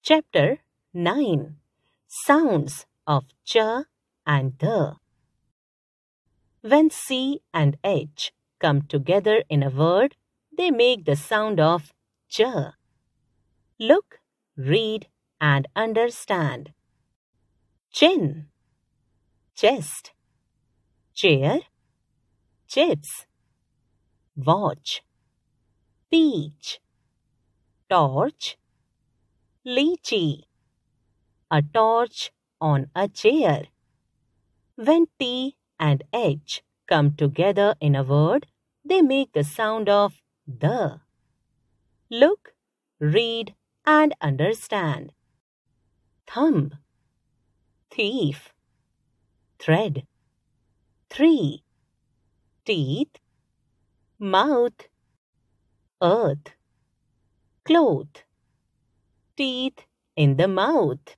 Chapter 9. Sounds of ch and the. When C and H come together in a word, they make the sound of ch. Look, read, and understand. Chin, chest, chair, chips, watch, peach, torch, lychee, a torch on a chair. When T and H come together in a word, they make the sound of the. Look, read, and understand. Thumb, thief, thread, tree, teeth, mouth, earth, cloth, teeth in the mouth.